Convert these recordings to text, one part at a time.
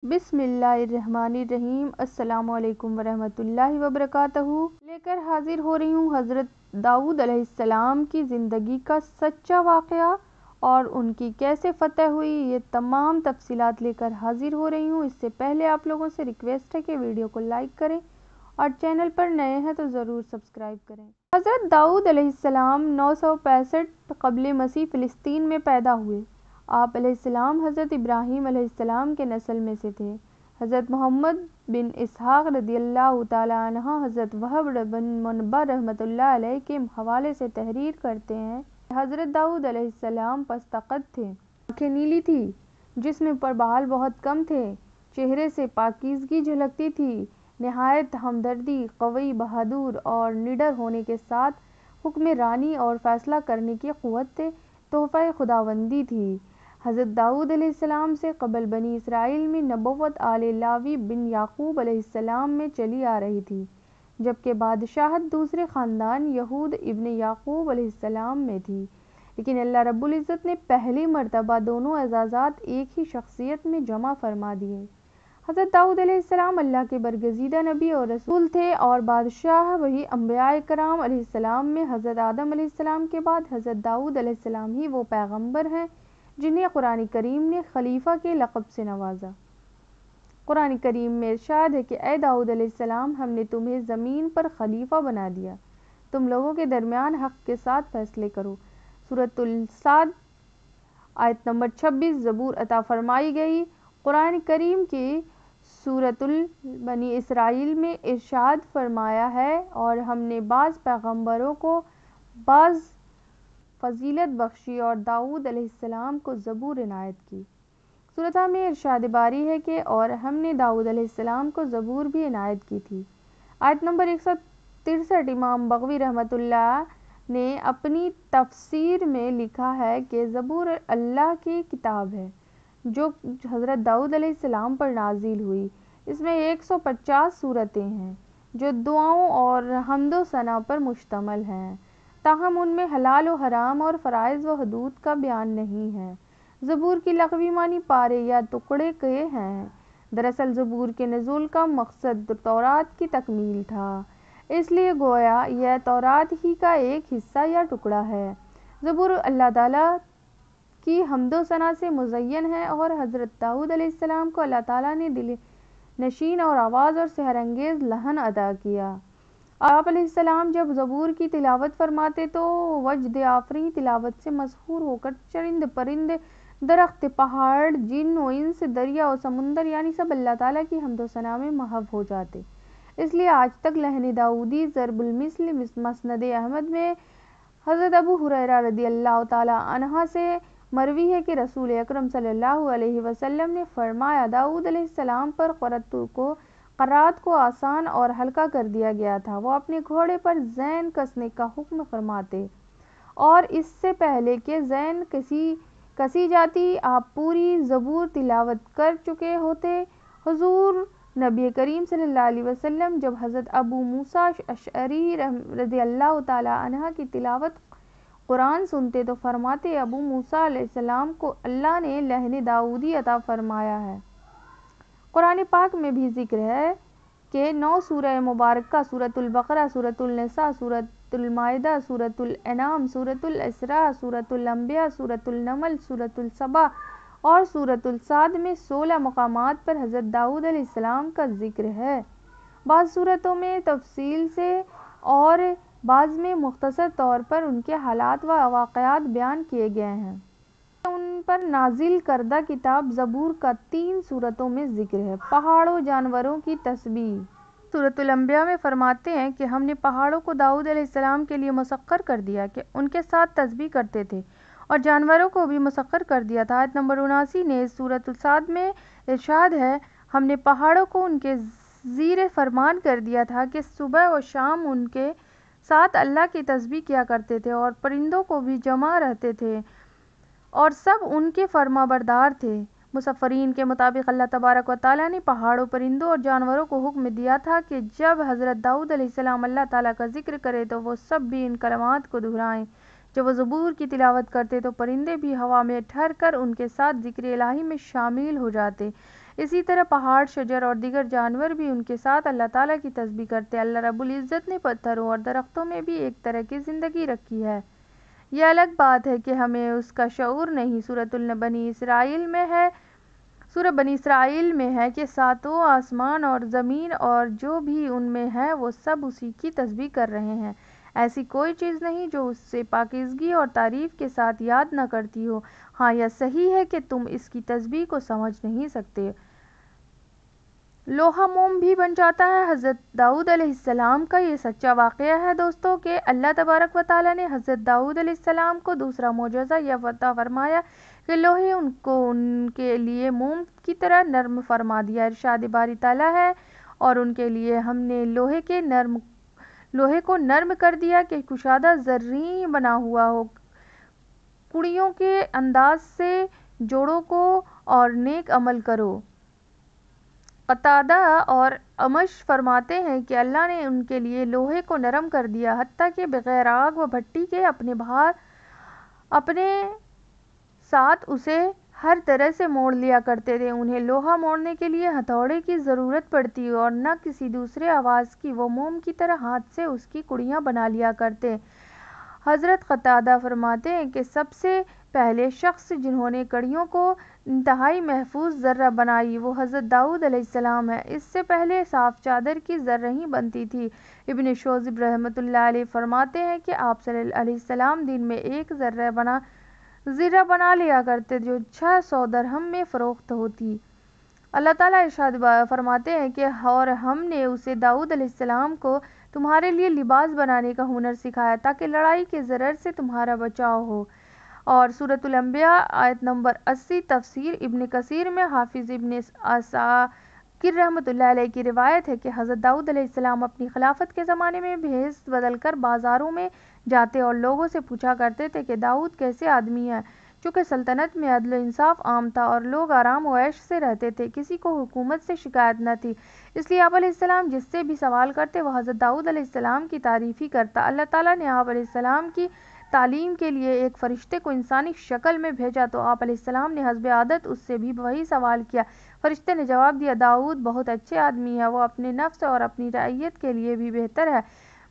بسم اللہ الرحمن الرحیم۔ السلام علیکم ورحمۃ اللہ وبرکاتہ۔ لے کر حاضر ہو رہی ہوں حضرت داؤد علیہ السلام کی زندگی کا سچا واقعہ اور ان کی کیسے فتح ہوئی، یہ تمام تفصیلات لے کر حاضر ہو رہی ہوں۔ اس سے پہلے آپ لوگوں سے ریکویسٹ ہے کہ ویڈیو کو لائک کریں اور چینل پر نئے ہیں تو ضرور سبسکرائب کریں۔ حضرت داؤد علیہ السلام 965 قبل مسیح فلسطین میں پیدا ہوئے۔ آپ علیہ السلام حضرت ابراہیم علیہ السلام کے نسل میں سے تھے۔ حضرت محمد بن اسحاق رضی اللہ تعالیٰ عنہ حضرت وہب بن منبع رحمۃ اللہ علیہ کے حوالے سے تحریر کرتے ہیں کہ حضرت داؤد علیہ السلام پست قد تھے، آنکھیں نیلی تھی، جسم پر بال بہت کم تھے، چہرے سے پاکیزگی جھلکتی تھی، نہایت ہمدردی، قوی، بہادر اور نڈر ہونے کے ساتھ حکمرانی اور فیصلہ کرنے کی قوت تحفہ خداوندی تھی۔ حضرت داؤد علیہ السلام سے قبل بنی اسرائیل میں نبوت آل لاوی بن یعقوب علیہ السلام میں چلی آ رہی تھی، جبکہ بادشاہت دوسرے خاندان یہود ابن یعقوب علیہ السلام میں تھی، لیکن اللہ رب العزت نے پہلی مرتبہ دونوں اعزازات ایک ہی شخصیت میں جمع فرما دیے۔ حضرت داؤد علیہ السلام اللہ کے برگزیدہ نبی اور رسول تھے اور بادشاہ وہی انبیاء کرام علیہ السلام میں حضرت آدم علیہ السلام کے بعد حضرت داؤد علیہ السلام ہی وہ پیغمبر ہیں جنہیں قرآن کریم نے خلیفہ کے لقب سے نوازا۔ قرآن کریم میں ارشاد ہے کہ اے داؤد علیہ السلام، ہم نے تمہیں زمین پر خلیفہ بنا دیا، تم لوگوں کے درمیان حق کے ساتھ فیصلے کرو۔ سورۃ الصاد آیت نمبر 26 زبور عطا فرمائی گئی۔ قرآن کریم کی سورۃ بنی اسرائیل میں ارشاد فرمایا ہے اور ہم نے بعض پیغمبروں کو بعض فضیلت بخشی اور داؤد علیہ السلام کو زبور عنایت کی۔ سورۃ میں ارشاد باری ہے کہ اور ہم نے داؤد علیہ السلام کو زبور بھی عنایت کی تھی۔ آیت نمبر 163 امام بغوی رحمۃ اللہ نے اپنی تفسیر میں لکھا ہے کہ زبور اللہ کی کتاب ہے جو حضرت داؤد علیہ السلام پر نازل ہوئی۔ اس میں 150 سورتیں ہیں جو دعاؤں اور حمد و ثنا پر مشتمل ہیں، تاہم ان میں حلال و حرام اور فرائض و حدود کا بیان نہیں ہے۔ زبور کی لغوی معنی پارے یا ٹکڑے کے ہیں۔ دراصل زبور کے نزول کا مقصد تورات کی تکمیل تھا، اس لیے گویا یہ تورات ہی کا ایک حصہ یا ٹکڑا ہے۔ زبور اللہ تعالیٰ کی حمد و ثنا سے مزین ہے اور حضرت داؤد علیہ السلام کو اللہ تعالیٰ نے دل نشین اور آواز اور سحر انگیز لحن عطا کیا۔ آپ علیہ السلام جب زبور کی تلاوت فرماتے تو وجد آفریں تلاوت سے مسحور ہو کر چرند پرند، درخت، پہاڑ، جن و انس، دریا و سمندر یعنی سب اللہ تعالیٰ کی حمد و ثنا میں محو ہو جاتے۔ اس لیے آج تک لحن داؤدی ضرب المثل مسند احمد میں حضرت ابو ہریرہ رضی اللہ تعالیٰ عنہ سے مروی ہے کہ رسول اکرم صلی اللہ علیہ وسلم نے فرمایا، داؤد علیہ السلام پر قرات کو آسان اور ہلکا کر دیا گیا تھا۔ وہ اپنے گھوڑے پر زین کسنے کا حکم فرماتے اور اس سے پہلے کہ زین کسی جاتی آپ پوری زبور تلاوت کر چکے ہوتے۔ حضور نبی کریم صلی اللہ علیہ وسلم جب حضرت ابو موسیٰ اشعری رضی اللہ تعالیٰ عنہ کی تلاوت قرآن سنتے تو فرماتے، ابو موسیٰ علیہ السلام کو اللہ نے لحن داؤدی عطا فرمایا ہے۔ قرآن پاک میں بھی ذکر ہے کہ 9 سورہ مبارکہ سورۃ البقرہ، سورۃ النساء، سورۃ المائدہ، سورۃ الانعام، سورۃ الاسراء، سورۃ الانبیاء، سورۃ النمل، سورۃ السبا اور سورۃ الصاد میں 16 مقامات پر حضرت داؤد علیہ السلام کا ذکر ہے۔ بعض سورتوں میں تفصیل سے اور بعض میں مختصر طور پر ان کے حالات و واقعات بیان کیے گئے ہیں۔ ان پر نازل کردہ کتاب زبور کا 3 سورتوں میں ذکر ہے۔ پہاڑوں جانوروں کی تسبیح۔ سورۃ الانبیاء میں فرماتے ہیں کہ ہم نے پہاڑوں کو داؤد علیہ السلام کے لیے مسخر کر دیا کہ ان کے ساتھ تسبیح کرتے تھے اور جانوروں کو بھی مسخر کر دیا تھا۔ آیت نمبر 79 نیز سورۃ الصاد میں ارشاد ہے، ہم نے پہاڑوں کو ان کے زیر فرمان کر دیا تھا کہ صبح و شام ان کے ساتھ اللہ کی تسبیح کیا کرتے تھے اور پرندوں کو بھی جمع رہتے تھے اور سب ان کے فرما بردار تھے۔ مفسرین کے مطابق اللہ تبارک و تعالیٰ نے پہاڑوں، پرندوں اور جانوروں کو حکم دیا تھا کہ جب حضرت داؤد علیہ السلام اللہ تعالیٰ کا ذکر کرے تو وہ سب بھی ان کلمات کو دہرائیں۔ جب وہ زبور کی تلاوت کرتے تو پرندے بھی ہوا میں ٹھہر کر ان کے ساتھ ذکر الہی میں شامل ہو جاتے۔ اسی طرح پہاڑ، شجر اور دیگر جانور بھی ان کے ساتھ اللہ تعالیٰ کی تسبیح کرتے ہیں۔ اللہ رب العزت نے پتھروں اور درختوں میں بھی ایک طرح کی زندگی رکھی ہے۔ یہ الگ بات ہے کہ ہمیں اس کا شعور نہیں۔ سورۃ بنی اسرائیل میں ہے کہ ساتوں آسمان اور زمین اور جو بھی ان میں ہے وہ سب اسی کی تسبیح کر رہے ہیں۔ ایسی کوئی چیز نہیں جو اس سے پاکیزگی اور تعریف کے ساتھ یاد نہ کرتی ہو۔ ہاں، یہ صحیح ہے کہ تم اس کی تسبیح کو سمجھ نہیں سکتے۔ لوہا موم بھی بن جاتا ہے۔ حضرت داؤد علیہ السلام کا یہ سچا واقعہ ہے دوستو کہ اللہ تبارک و تعالیٰ نے حضرت داؤد علیہ السلام کو دوسرا معجزہ یہ عطا فرمایا کہ لوہے ان کے لیے موم کی طرح نرم فرما دیا۔ ارشاد باری تعالیٰ ہے، اور ان کے لیے ہم نے لوہے کو نرم کر دیا کہ کشادہ زریں بنا ہوا ہو۔ کڑیوں کے انداز سے جوڑوں کو اور نیک عمل کرو۔ قتادہ اور امش فرماتے ہیں کہ اللہ نے ان کے لیے لوہے کو نرم کر دیا، حتیٰ کہ بغیر آگ و بھٹی کے اپنے ساتھ اسے ہر طرح سے موڑ لیا کرتے تھے۔ انہیں لوہا موڑنے کے لیے ہتھوڑے کی ضرورت پڑتی اور نہ کسی دوسرے آواز کی۔ وہ موم کی طرح ہاتھ سے اس کی کڑیاں بنا لیا کرتے۔ حضرت قتادہ فرماتے ہیں کہ سب سے پہلے شخص جنہوں نے کڑیوں کو انتہائی محفوظ ذرہ بنائی وہ حضرت داؤد علیہ السلام ہے۔ اس سے پہلے صاف چادر کی ذرہ ہی بنتی تھی۔ ابن شوذب رحمۃ اللہ علیہ فرماتے ہیں کہ آپ صلی اللہ علیہ وسلم دن میں ایک زرہ بنا لیا کرتے جو 600 درہم میں فروخت ہوتی۔ اللہ تعالیٰ ارشاد فرماتے ہیں کہ اور ہم نے اسے داؤد علیہ السلام کو تمہارے لیے لباس بنانے کا ہنر سکھایا تاکہ لڑائی کے ضرر سے تمہارا بچاؤ ہو۔ اور سورۃ الانبیاء آیت نمبر 80 تفسیر ابن کثیر میں حافظ ابن عساکر رحمۃ اللہ علیہ کی روایت ہے کہ حضرت داؤد علیہ السلام اپنی خلافت کے زمانے میں بھیس بدل کر بازاروں میں جاتے اور لوگوں سے پوچھا کرتے تھے کہ داؤد کیسے آدمی ہے۔ چونکہ سلطنت میں عدل و انصاف عام تھا اور لوگ آرام و عیش سے رہتے تھے، کسی کو حکومت سے شکایت نہ تھی، اس لیے آپ علیہ السلام جس سے بھی سوال کرتے وہ حضرت داؤد علیہ السلام کی تعریف ہی کرتا۔ اللہ تعالیٰ نے آپ علیہ السلام کی تعلیم کے لیے ایک فرشتے کو انسانی شکل میں بھیجا تو آپ علیہ السلام نے حسب عادت اس سے بھی وہی سوال کیا۔ فرشتے نے جواب دیا، داؤد بہت اچھے آدمی ہے، وہ اپنے نفس اور اپنی رعیت کے لیے بھی بہتر ہے،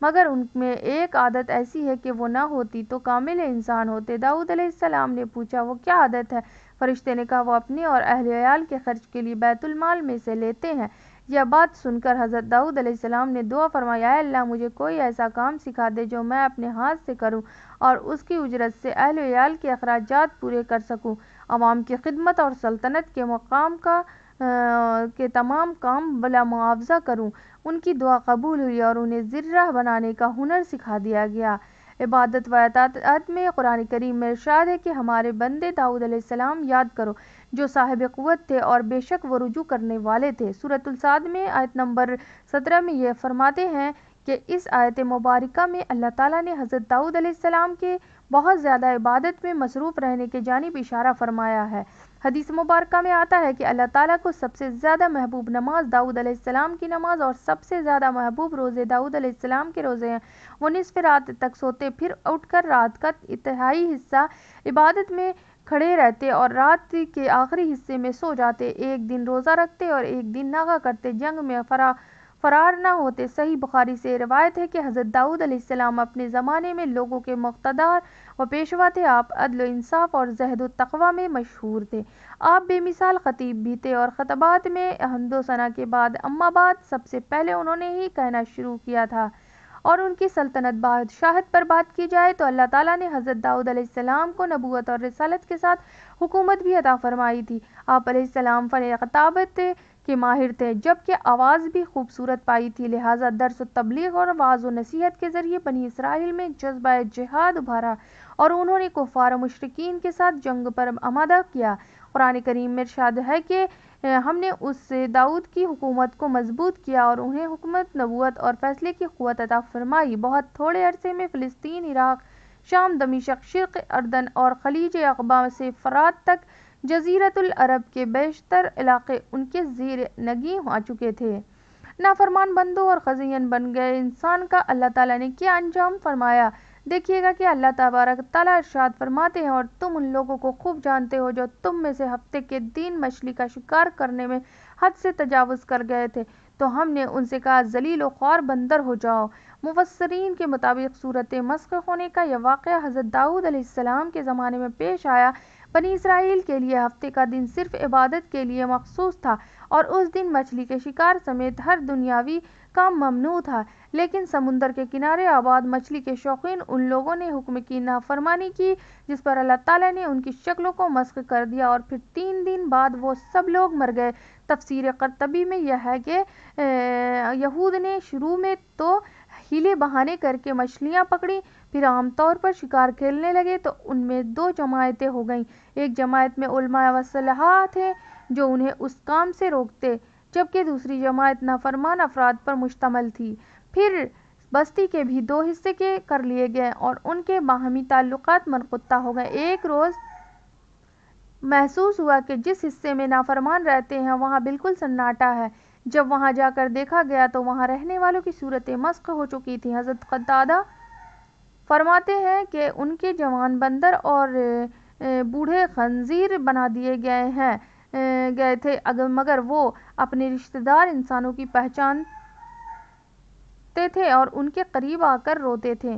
مگر ان میں ایک عادت ایسی ہے کہ وہ نہ ہوتی تو کامل انسان ہوتے۔ داؤد علیہ السلام نے پوچھا، وہ کیا عادت ہے؟ فرشتے نے کہا، وہ اپنے اور اہل عیال کے خرچ کے لیے بیت المال میں سے لیتے ہیں۔ یہ بات سن کر حضرت داؤد علیہ السلام نے دعا فرمائی، اے اللہ مجھے کوئی ایسا کام سکھا دے جو میں اپنے ہاتھ سے کروں اور اس کی اجرت سے اہل عیال کے اخراجات پورے کر سکوں، عوام کی خدمت اور سلطنت کے مقام کے تمام کام بلا معاوضہ کروں۔ ان کی دعا قبول ہوئی اور انہیں زرہ بنانے کا ہنر سکھا دیا گیا۔ عبادت و اطاعت میں قرآن کریم میں ارشاد ہے کہ ہمارے بندے داؤد علیہ السلام یاد کرو جو صاحب قوت تھے اور بے شک وہ رجوع کرنے والے تھے۔ سورۃ الصاد میں آیت نمبر 17 میں یہ فرماتے ہیں کہ اس آیت مبارکہ میں اللہ تعالیٰ نے حضرت داؤد علیہ السلام کے بہت زیادہ عبادت میں مصروف رہنے کی جانب اشارہ فرمایا ہے۔ حدیث مبارکہ میں آتا ہے کہ اللہ تعالیٰ کو سب سے زیادہ محبوب نماز داؤد علیہ السلام کی نماز اور سب سے زیادہ محبوب روزے داؤد علیہ السلام کے روزے ہیں۔ وہ نصف رات تک سوتے، پھر اٹھ کر رات کا تہائی حصہ عبادت میں کھڑے رہتے اور رات کے آخری حصے میں سو جاتے، ایک دن روزہ رکھتے اور ایک دن ناغہ کرتے، جنگ میں فرار نہ ہوتے۔ صحیح بخاری سے روایت ہے کہ حضرت داؤد علیہ السلام اپنے زمانے میں لوگوں کے مقتدر و پیشوا تھے۔ آپ عدل و انصاف اور زہد و تقویٰ میں مشہور تھے۔ آپ بے مثال خطیب بھی تھے اور خطبات میں حمد و ثنا کے بعد اما بعد سب سے پہلے انہوں نے ہی کہنا شروع کیا تھا۔ اور ان کی سلطنت بادشاہت پر بات کی جائے تو اللہ تعالیٰ نے حضرت داؤد علیہ السلام کو نبوت اور رسالت کے ساتھ حکومت بھی عطا فرمائی تھی۔ آپ علیہ السلام فن خطابت کے ماہر تھے، جبکہ آواز بھی خوبصورت پائی تھی، لہٰذا درس و تبلیغ اور وعظ و نصیحت کے ذریعے بنی اسرائیل میں جذبہ جہاد ابھارا اور انہوں نے کفار و مشرکین کے ساتھ جنگ پر آمادہ کیا۔ قرآن کریم میں ارشاد ہے کہ ہم نے اس داؤد کی حکومت کو مضبوط کیا اور انہیں حکمت، نبوت اور فیصلے کی قوت عطا فرمائی۔ بہت تھوڑے عرصے میں فلسطین، عراق، شام، دمشق، شرق اردن اور خلیج عقبہ سے فرات تک جزیرۃ العرب کے بیشتر علاقے ان کے زیر نگیں آ چکے تھے۔ نافرمان بندوں اور خزین بن گئے انسان کا اللہ تعالیٰ نے کیا انجام فرمایا؟ دیکھیے گا کہ اللہ تبارک تعالیٰ ارشاد فرماتے ہیں، اور تم ان لوگوں کو خوب جانتے ہو جو تم میں سے ہفتے کے دن مچھلی کا شکار کرنے میں حد سے تجاوز کر گئے تھے، تو ہم نے ان سے کہا ذلیل و خوار بندر ہو جاؤ۔ مفسرین کے مطابق صورت مسخ ہونے کا یہ واقعہ حضرت داؤد علیہ السلام کے زمانے میں پیش آیا۔ بنی اسرائیل کے لیے ہفتے کا دن صرف عبادت کے لیے مخصوص تھا، اور اس دن مچھلی کے شکار سمیت ہر دنیاوی کام ممنوع تھا، لیکن سمندر کے کنارے آباد مچھلی کے شوقین ان لوگوں نے حکم کی نافرمانی کی، جس پر اللہ تعالیٰ نے ان کی شکلوں کو مسخ کر دیا، اور پھر 3 دن بعد وہ سب لوگ مر گئے۔ تفسیر قرطبی میں یہ ہے کہ یہود نے شروع میں تو ہیلے بہانے کر کے مچھلیاں پکڑیں، پھر عام طور پر شکار کھیلنے لگے تو ان میں 2 جماعتیں ہو گئیں۔ ایک جماعت میں علماء و صلحاء تھے جو انہیں اس کام سے روکتے، جبکہ دوسری جماعت نافرمان افراد پر مشتمل تھی۔ پھر بستی کے بھی 2 حصے کر لیے گئے اور ان کے باہمی تعلقات منقطع ہو گئے۔ ایک روز محسوس ہوا کہ جس حصے میں نافرمان رہتے ہیں وہاں بالکل سناٹا ہے۔ جب وہاں جا کر دیکھا گیا تو وہاں رہنے والوں کی صورت مسخ ہو چکی تھی۔ حضرت قتادہ فرماتے ہیں کہ ان کے جوان بندر اور بوڑھے خنزیر بنا دیے گئے تھے، مگر وہ اپنے رشتہ دار انسانوں کی پہچانتے تھے اور ان کے قریب آ کر روتے تھے۔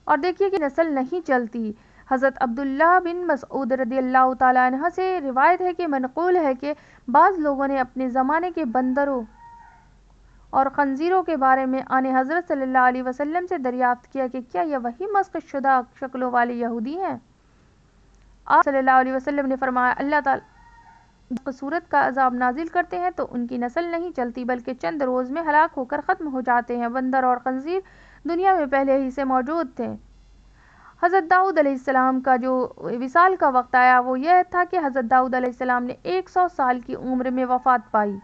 اور دیکھیے کہ نسل نہیں چلتی۔ حضرت عبداللہ بن مسعود رضی اللہ تعالیٰ عنہ سے روایت ہے کہ منقول ہے کہ بعض لوگوں نے اپنے زمانے کے بندروں اور خنزیروں کے بارے میں آن حضرت صلی اللہ علیہ وسلم سے دریافت کیا کہ کیا یہ وہی مسخ شدہ شکلوں والے یہودی ہیں؟ آپ صلی اللہ علیہ وسلم نے فرمایا اللہ تعالیٰ صورت کا عذاب نازل کرتے ہیں تو ان کی نسل نہیں چلتی بلکہ چند روز میں ہلاک ہو کر ختم ہو جاتے ہیں۔ بندر اور خنزیر دنیا میں پہلے ہی سے موجود تھے۔ حضرت داؤد علیہ السلام کا جو وصال کا وقت آیا وہ یہ تھا کہ حضرت داؤد علیہ السلام نے 100 سال کی عمر میں وفات پائی۔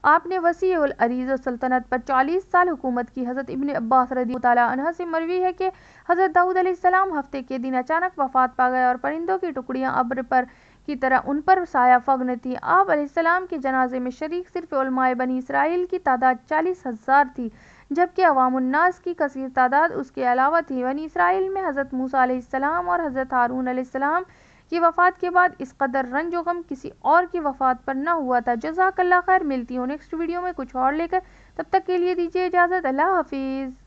آپ نے وسیع العریض سلطنت پر 40 سال حکومت کی۔ حضرت ابن عباس رضی اللہ تعالیٰ عنہ سے مروی ہے کہ حضرت داؤد علیہ السلام ہفتے کے دن اچانک وفات پا گئے اور پرندوں کی ٹکڑیاں ابر پر کی طرح ان پر سایہ فگن تھیں۔ آپ علیہ السلام کے جنازے میں شریک صرف علماء بنی اسرائیل کی تعداد 40,000 تھی، جبکہ عوام الناس کی کثیر تعداد اس کے علاوہ تھی۔ بنی اسرائیل میں حضرت موسیٰ علیہ السلام اور حضرت ہارون علیہ السلام کی وفات کے بعد اس قدر رنج و غم کسی اور کی وفات پر نہ ہوا تھا۔ جزاک اللہ خیر۔ ملتی ہوں نیکسٹ ویڈیو میں کچھ اور لے کر، تب تک کے لیے دیجیے اجازت۔ اللہ حافظ۔